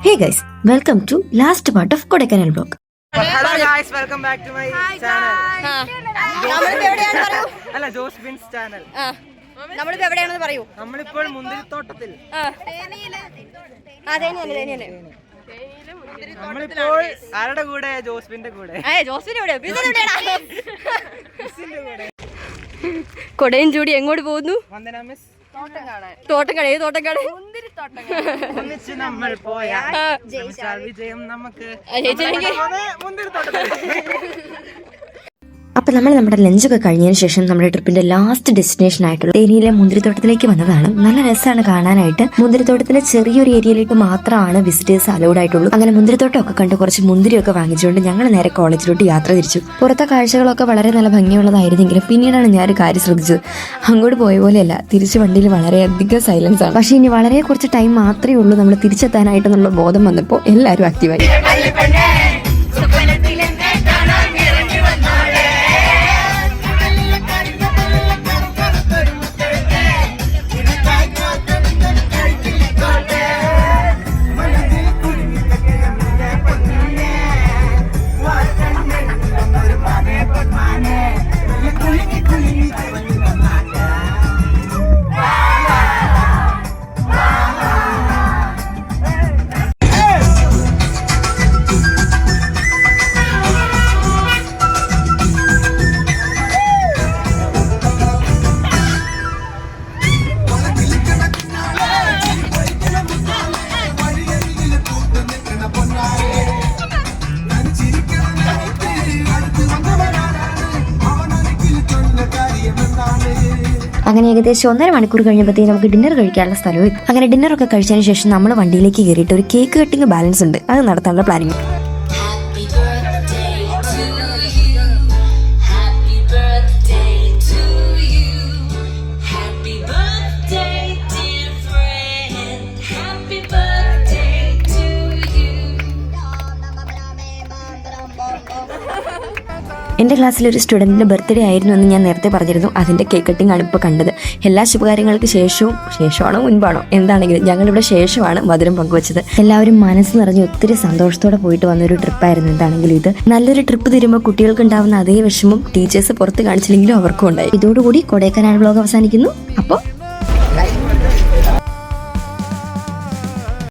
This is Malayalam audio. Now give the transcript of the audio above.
Hey guys, welcome to last part of Kodaikanal vlog. Hello guys, welcome back to my channel. അല്ല ജോസ്ബിൻസ് ചാനൽ. നമ്മളിപ്പോ എവിടെയാണെന്ന് പറയൂ. നമ്മളിപ്പോൾ മുന്തിരിത്തോട്ടത്തിൽ. നമ്മളിപ്പോൾ ആരുടെ കൂടെ? ജോസ്ബിന്റെ കൂടെ. കൊടയും ചൂടി എങ്ങോട്ട് പോകുന്നു? വന്ദന മിസ്. തോട്ടക്കാട്. ഏത് തോട്ടക്കാട്? ഒന്നിച്ച് നമ്മൾ പോയ വിജയം നമുക്ക്. അപ്പോൾ നമ്മൾ നമ്മുടെ ലഞ്ചൊക്കെ കഴിഞ്ഞതിന് ശേഷം നമ്മുടെ ട്രിപ്പിന്റെ ലാസ്റ്റ് ഡെസ്റ്റിനേഷൻ ആയിട്ടുള്ള തേനിയിലെ മുന്തിരിത്തോട്ടത്തിലേക്ക് വന്നതാണ്. നല്ല രസമാണ് കാണാനായിട്ട്. മുന്തിരിത്തോട്ടത്തിലെ ചെറിയൊരു ഏരിയയിലേക്ക് മാത്രമാണ് വിസിറ്റേഴ്സ് അലൗഡ് ആയിട്ടുള്ളൂ. അങ്ങനെ മുന്തിരിത്തോട്ടമൊക്കെ കണ്ട് കുറച്ച് മുന്തിരിയൊക്കെ വാങ്ങിച്ചുകൊണ്ട് ഞങ്ങൾ നേരെ കോളേജിലോട്ട് യാത്ര തിരിച്ചു. പുറത്തെ കാഴ്ചകളൊക്കെ വളരെ നല്ല ഭംഗിയുള്ളതായിരുന്നെങ്കിലും പിന്നീടാണ് ഞാൻ ഒരു കാര്യം ശ്രദ്ധിച്ചത്. അങ്ങോട്ട് പോയ പോലെയല്ല, തിരിച്ച് വണ്ടിയിൽ വളരെയധികം സൈലൻസ് ആണ്. പക്ഷേ ഇനി വളരെ കുറച്ച് ടൈം മാത്രമേ ഉള്ളൂ നമ്മൾ തിരിച്ചെത്താനായിട്ടെന്നുള്ള ബോധം വന്നപ്പോൾ എല്ലാവരും ആക്റ്റീവായി. അങ്ങനെ ഏകദേശം 1.5 മണിക്കൂർ കഴിഞ്ഞപ്പോഴത്തേക്ക് നമുക്ക് ഡിന്നർ കഴിക്കാനുള്ള സ്ഥലവും എത്തി. അങ്ങനെ ഡിന്നറൊക്കെ കഴിച്ചതിന് ശേഷം നമ്മൾ വണ്ടിയിലേക്ക് കയറിയിട്ട് ഒരു കേക്ക് കട്ടിങ് ബാലൻസ് ഉണ്ട്, അത് നടത്താനുള്ള പ്ലാനിങ്. എൻ്റെ ക്ലാസ്സിലൊരു സ്റ്റുഡൻറ്റിൻ്റെ ബർത്ത്ഡേ ആയിരുന്നു എന്ന് ഞാൻ നേരത്തെ പറഞ്ഞിരുന്നു. അതിൻ്റെ കേക്ക് കട്ടിംഗ് ആണ് ഇപ്പോൾ കണ്ടത്. എല്ലാ ശുഭകാര്യങ്ങൾക്ക് ശേഷമാണോ മുൻപാണോ എന്താണെങ്കിലും ഞങ്ങളിവിടെ ശേഷമാണ് മധുരം പങ്കുവച്ചത്. എല്ലാവരും മനസ്സ് നിറഞ്ഞ് ഒത്തിരി സന്തോഷത്തോടെ പോയിട്ട് വന്നൊരു ട്രിപ്പായിരുന്നു. എന്താണെങ്കിലും ഇത് നല്ലൊരു ട്രിപ്പ് തരുമ്പോൾ കുട്ടികൾക്ക് ഉണ്ടാവുന്ന അതേ വിഷമം ടീച്ചേഴ്സ് പുറത്ത് കാണിച്ചില്ലെങ്കിലും അവർക്കും ഉണ്ടായി. ഇതോടുകൂടി കൊടൈക്കനാൽ വ്ലോഗ് അവസാനിക്കുന്നു. അപ്പോൾ